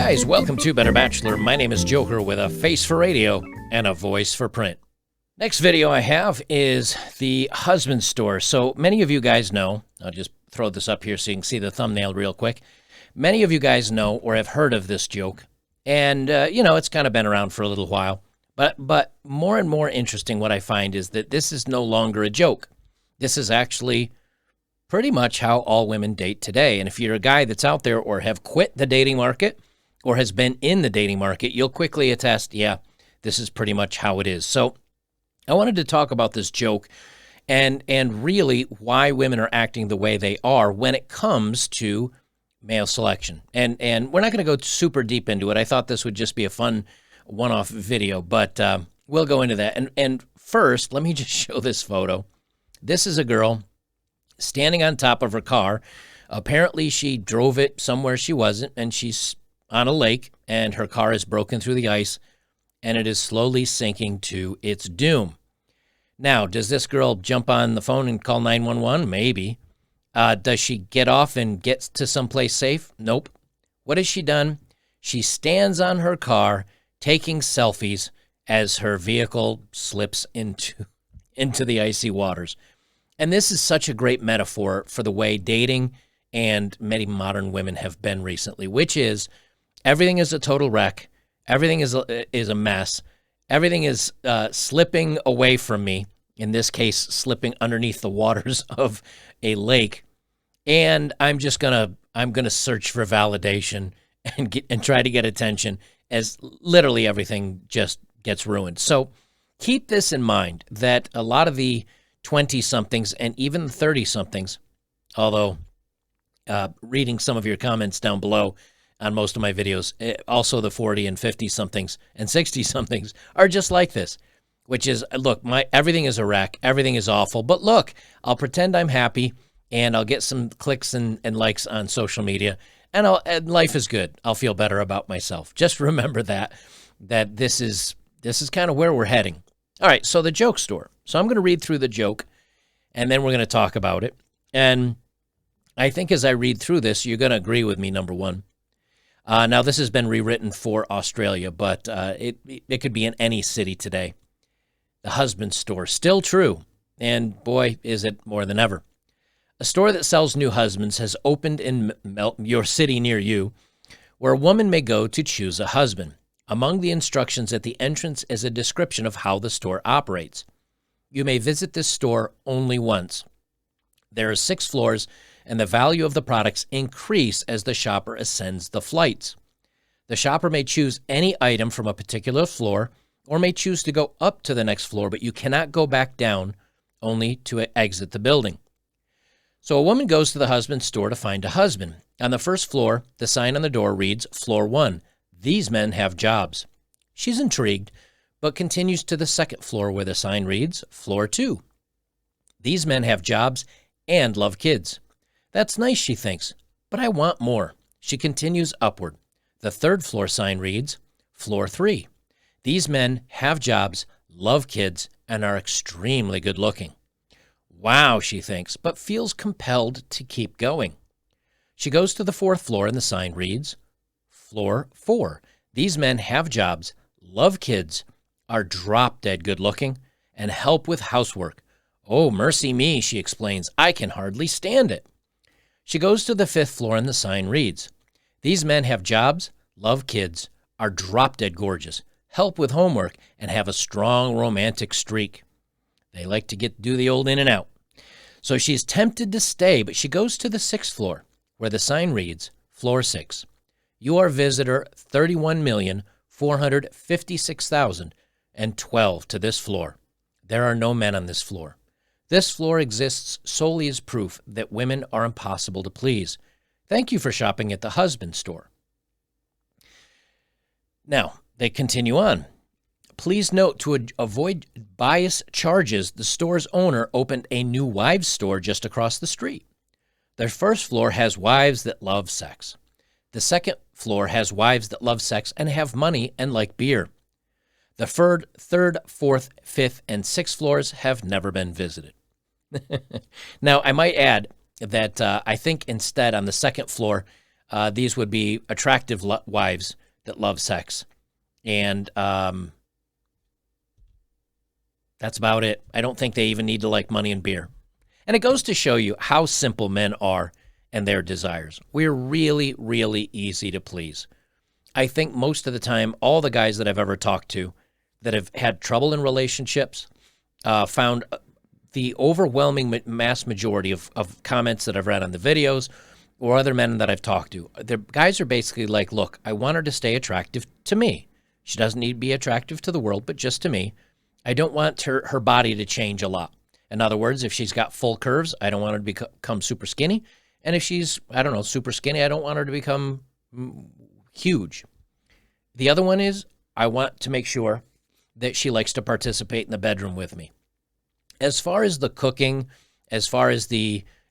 guys, welcome to Better Bachelor. My name is Joker with a face for radio and a voice for print. Next video I have is the husband store. So many of you guys know, I'll just throw this up here so you can see the thumbnail real quick. Many of you guys know or have heard of this joke. And, it's kind of been around for a little while. But more and more interesting what I find is that this is no longer a joke. This is actually pretty much how all women date today. And if you're a guy that's out there or have quit the dating market or has been in the dating market, you'll quickly attest, yeah, this is pretty much how it is. So I wanted to talk about this joke and really why women are acting the way they are when it comes to male selection. And we're not going to go super deep into it. I thought this would just be a fun one-off video, but we'll go into that. And first, let me just show this photo. This is a girl standing on top of her car. Apparently, she drove it somewhere she wasn't, and she's on a lake, and her car is broken through the ice, and it is slowly sinking to its doom. Now, does this girl jump on the phone and call 911? Maybe. Does she get off and get to someplace safe? Nope. What has she done? She stands on her car taking selfies as her vehicle slips into the icy waters. And this is such a great metaphor for the way dating and many modern women have been recently, which is everything is a total wreck. Everything is a mess. Everything is slipping away from me, in this case, slipping underneath the waters of a lake. And I'm gonna search for validation and try to get attention as literally everything just gets ruined. So keep this in mind that a lot of the 20-somethings and even 30-somethings, although reading some of your comments down below on most of my videos, also the 40 and 50-somethings and 60-somethings are just like this, which is, look, everything is a wreck, everything is awful, but look, I'll pretend I'm happy and I'll get some clicks and likes on social media, and life is good. I'll feel better about myself. Just remember that this is kind of where we're heading. All right, so the joke store. So I'm going to read through the joke, and then we're going to talk about it. And I think as I read through this, you're going to agree with me, number one. Now, this has been rewritten for Australia, but it could be in any city today. The husband store, still true, and boy, is it more than ever. A store that sells new husbands has opened in your city near you, where a woman may go to choose a husband. Among the instructions at the entrance is a description of how the store operates. You may visit this store only once. There are 6 floors, and the value of the products increase as the shopper ascends the flights. The shopper may choose any item from a particular floor or may choose to go up to the next floor, but you cannot go back down, only to exit the building. So a woman goes to the husband's store to find a husband. On the first floor, the sign on the door reads, Floor 1. These men have jobs. She's intrigued, but continues to the second floor where the sign reads, Floor 2. These men have jobs and love kids. That's nice, she thinks, but I want more. She continues upward. The third floor sign reads, Floor 3. These men have jobs, love kids, and are extremely good looking. Wow, she thinks, but feels compelled to keep going. She goes to the 4th floor and the sign reads, Floor 4. These men have jobs, love kids, are drop-dead good-looking, and help with housework. Oh, mercy me, she explains. I can hardly stand it. She goes to the 5th floor and the sign reads, These men have jobs, love kids, are drop-dead gorgeous, help with homework, and have a strong romantic streak. They like to do the old in and out. So she's tempted to stay, but she goes to the 6th floor, where the sign reads, Floor 6. You are visitor 31,456,012 to this floor. There are no men on this floor. This floor exists solely as proof that women are impossible to please. Thank you for shopping at the husband store. Now, they continue on. Please note, to avoid bias charges, the store's owner opened a new wives store just across the street. The first floor has wives that love sex. The second floor has wives that love sex and have money and like beer. The third, 4th, 5th, and 6th floors have never been visited. Now, I might add that I think instead on the second floor, These would be attractive wives that love sex. And that's about it. I don't think they even need to like money and beer. And it goes to show you how simple men are and their desires. We're really, really easy to please. I think most of the time, all the guys that I've ever talked to that have had trouble in relationships found the overwhelming mass majority of comments that I've read on the videos or other men that I've talked to. The guys are basically like, look, I want her to stay attractive to me. She doesn't need to be attractive to the world, but just to me. I don't want her body to change a lot. In other words, if she's got full curves, I don't want her to become super skinny. And if she's, I don't know, super skinny, I don't want her to become huge. The other one is I want to make sure that she likes to participate in the bedroom with me. As far as the cooking, as far as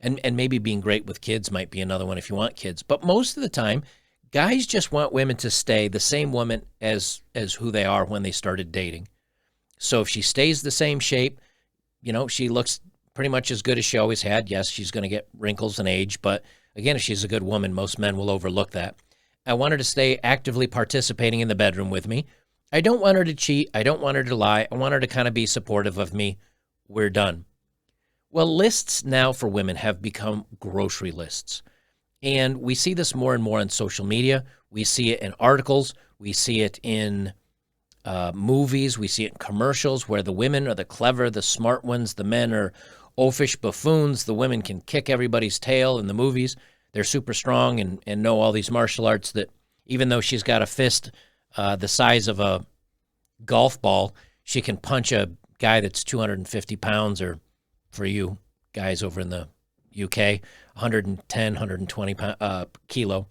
and maybe being great with kids might be another one if you want kids. But most of the time, guys just want women to stay the same woman as who they are when they started dating. So if she stays the same shape, she looks pretty much as good as she always had. Yes, she's going to get wrinkles and age, but again, if she's a good woman, most men will overlook that. I want her to stay actively participating in the bedroom with me. I don't want her to cheat. I don't want her to lie. I want her to kind of be supportive of me. We're done. Well, lists now for women have become grocery lists. And we see this more and more on social media. We see it in articles. We see it in movies. We see it in commercials where the women are the clever, the smart ones. The men are oafish buffoons. The women can kick everybody's tail in the movies. They're super strong and know all these martial arts that even though she's got a fist the size of a golf ball, she can punch a guy that's 250 pounds, or for you guys over in the UK, 110, 120 kilo.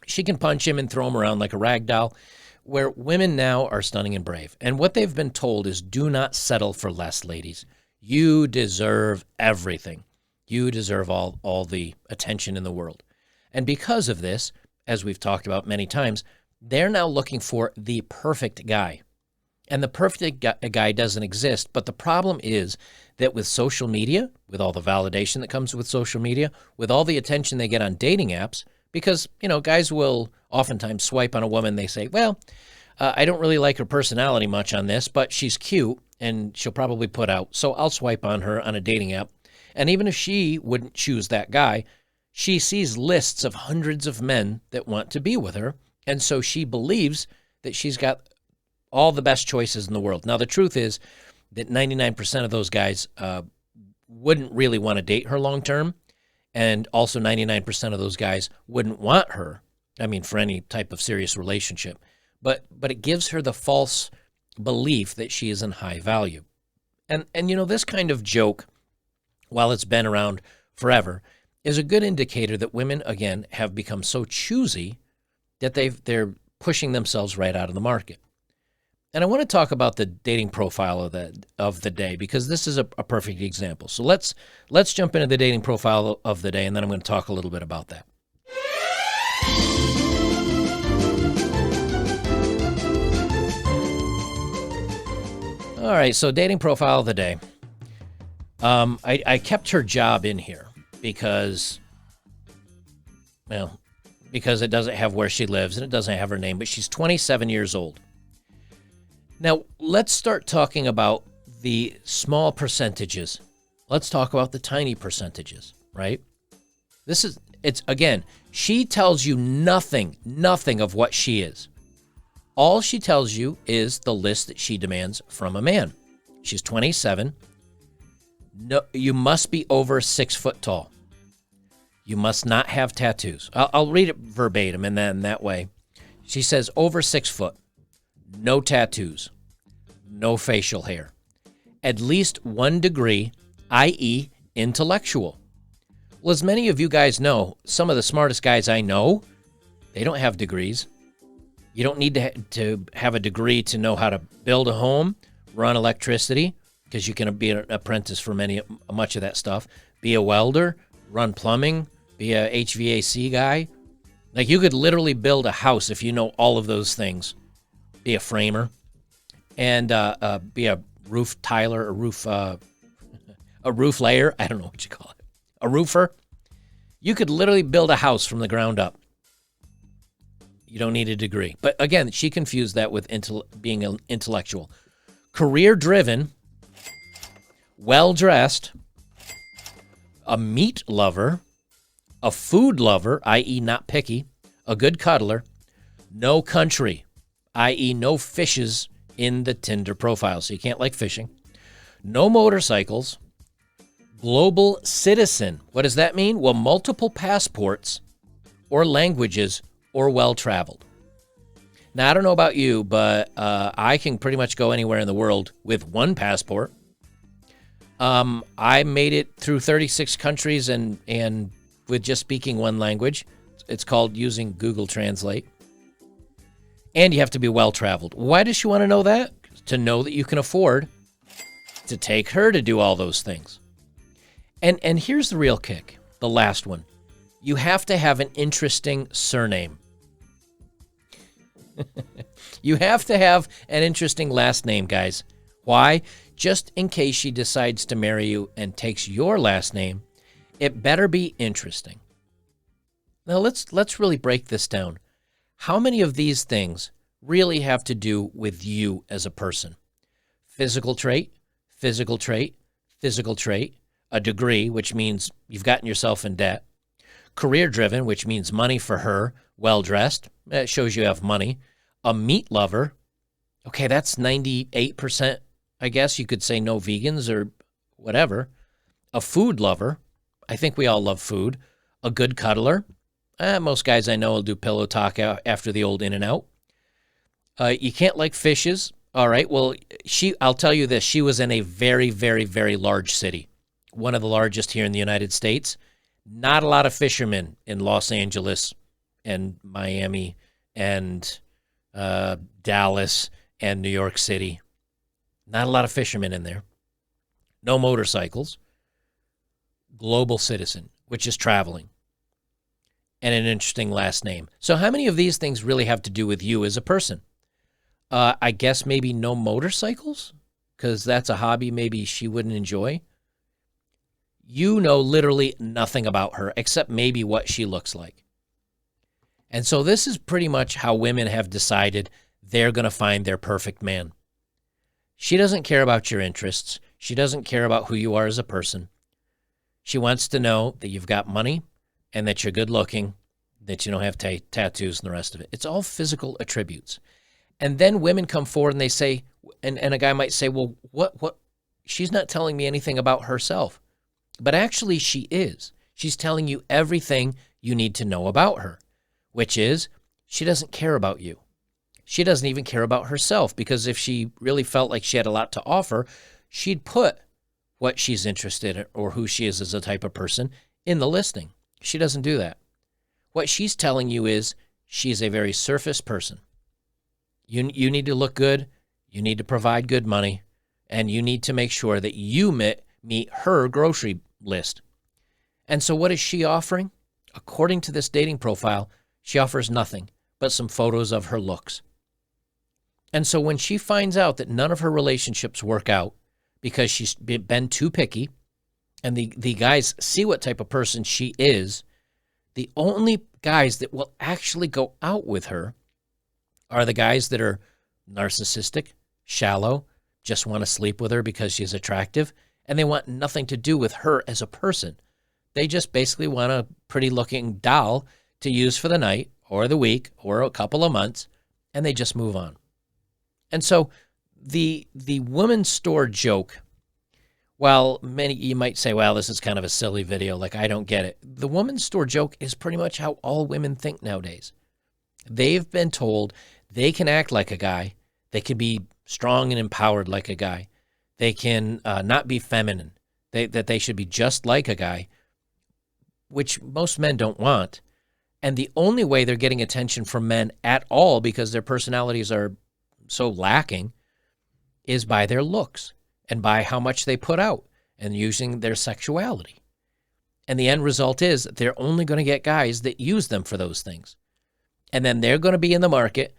She can punch him and throw him around like a rag doll, where women now are stunning and brave. And what they've been told is do not settle for less, ladies. You deserve everything. You deserve all the attention in the world. And because of this, as we've talked about many times, they're now looking for the perfect guy. And the perfect guy doesn't exist. But the problem is that with social media, with all the validation that comes with social media, with all the attention they get on dating apps, because, guys will oftentimes swipe on a woman. They say, well, I don't really like her personality much on this, but she's cute and she'll probably put out. So I'll swipe on her on a dating app. And even if she wouldn't choose that guy, she sees lists of hundreds of men that want to be with her. And so she believes that she's got all the best choices in the world. Now, the truth is that 99% of those guys wouldn't really want to date her long term. And also 99% of those guys wouldn't want her, for any type of serious relationship. But it gives her the false belief that she is in high value. And this kind of joke, while it's been around forever, is a good indicator that women, again, have become so choosy that they're pushing themselves right out of the market. And I want to talk about the dating profile of the day, because this is a perfect example. So let's jump into the dating profile of the day, and then I'm going to talk a little bit about that. All right, so dating profile of the day. I kept her job in here because it doesn't have where she lives and it doesn't have her name, but she's 27 years old. Now, let's start talking about the small percentages. Let's talk about the tiny percentages, right? She tells you nothing of what she is. All she tells you is the list that she demands from a man. She's 27. No, you must be over 6 foot tall. You must not have tattoos. I'll read it verbatim, and then that way. She says over 6 foot. No tattoos, no facial hair, at least 1 degree, i.e. intellectual. Well, as many of you guys know, some of the smartest guys I know, they don't have degrees. You don't need to have a degree to know how to build a home, run electricity, because you can be an apprentice for much of that stuff, be a welder, run plumbing, be a HVAC guy. Like, you could literally build a house if you know all of those things. Be a framer, and be a roof tiler, a roof layer. I don't know what you call it. A roofer. You could literally build a house from the ground up You don't need a degree. But again, she confused that with being an intellectual. Career-driven, well-dressed, a meat lover, a food lover, i.e. not picky, a good cuddler, no country, i.e. no fishes in the Tinder profile, so you can't like fishing, no motorcycles, global citizen. What does that mean? Well, multiple passports or languages or well-traveled. Now, I don't know about you, but I can pretty much go anywhere in the world with one passport. I made it through 36 countries and with just speaking one language. It's called using Google Translate. And you have to be well-traveled. Why does she want to know that? To know that you can afford to take her to do all those things. And here's the real kick, the last one. You have to have an interesting surname. You have to have an interesting last name, guys. Why? Just in case she decides to marry you and takes your last name, it better be interesting. Now let's really break this down. How many of these things really have to do with you as a person? Physical trait, physical trait, physical trait, a degree, which means you've gotten yourself in debt, career-driven, which means money for her, well-dressed, that shows you have money, a meat lover, okay, that's 98%, I guess you could say no vegans or whatever, a food lover, I think we all love food, a good cuddler, most guys I know will do pillow talk after the old In-N-Out. You can't like fishes. All right, well, I'll tell you this. She was in a very, very, very large city, one of the largest here in the United States. Not a lot of fishermen in Los Angeles and Miami and Dallas and New York City. Not a lot of fishermen in there. No motorcycles. Global citizen, which is traveling. And an interesting last name. So how many of these things really have to do with you as a person? I guess maybe no motorcycles, because that's a hobby maybe she wouldn't enjoy. You know literally nothing about her except maybe what she looks like. And so this is pretty much how women have decided they're going to find their perfect man. She doesn't care about your interests. She doesn't care about who you are as a person. She wants to know that you've got money and that you're good looking, that you don't have tattoos and the rest of it. It's all physical attributes. And then women come forward and they say, and a guy might say, well, what? She's not telling me anything about herself. But actually she is. She's telling you everything you need to know about her, which is she doesn't care about you. She doesn't even care about herself, because if she really felt like she had a lot to offer, she'd put what she's interested in or who she is as a type of person in the listing. She doesn't do that. What she's telling you is she's a very surface person. You need to look good, you need to provide good money, and you need to make sure that you meet her grocery list. And so what is she offering? According to this dating profile, she offers nothing but some photos of her looks. And so when she finds out that none of her relationships work out because she's been too picky, and the guys see what type of person she is, the only guys that will actually go out with her are the guys that are narcissistic, shallow, just want to sleep with her because she's attractive, and they want nothing to do with her as a person. They just basically want a pretty-looking doll to use for the night or the week or a couple of months, and they just move on. And so the women's store joke, while many, you might say, well, this is kind of a silly video, like I don't get it. The women's store joke is pretty much how all women think nowadays. They've been told they can act like a guy. They can be strong and empowered like a guy. They can not be feminine. That they should be just like a guy, which most men don't want. And the only way they're getting attention from men at all, because their personalities are so lacking, is by their looks and by how much they put out and using their sexuality. And the end result is they're only going to get guys that use them for those things. And then they're going to be in the market,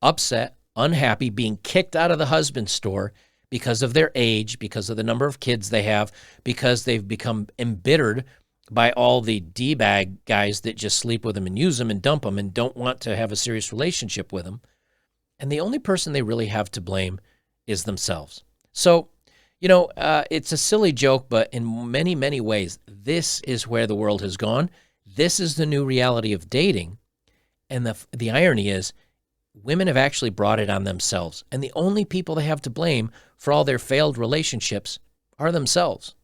upset, unhappy, being kicked out of the husband's store because of their age, because of the number of kids they have, because they've become embittered by all the D-bag guys that just sleep with them and use them and dump them and don't want to have a serious relationship with them. And the only person they really have to blame is themselves. So, it's a silly joke, but in many, many ways, this is where the world has gone. This is the new reality of dating. And the irony is, women have actually brought it on themselves. And the only people they have to blame for all their failed relationships are themselves.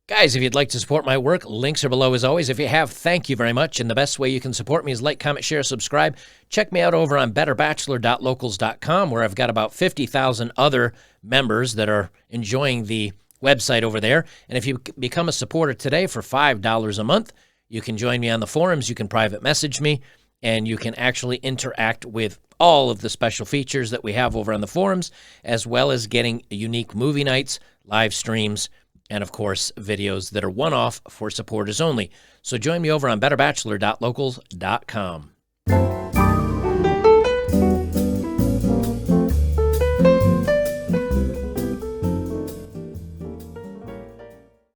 Guys, if you'd like to support my work, links are below as always. If you have, thank you very much. And the best way you can support me is like, comment, share, subscribe. Check me out over on betterbachelor.locals.com, where I've got about 50,000 other members that are enjoying the website over there. And if you become a supporter today for $5 a month, you can join me on the forums. You can private message me, and you can actually interact with all of the special features that we have over on the forums, as well as getting unique movie nights, live streams, and, of course, videos that are one-off for supporters only. So join me over on betterbachelor.locals.com.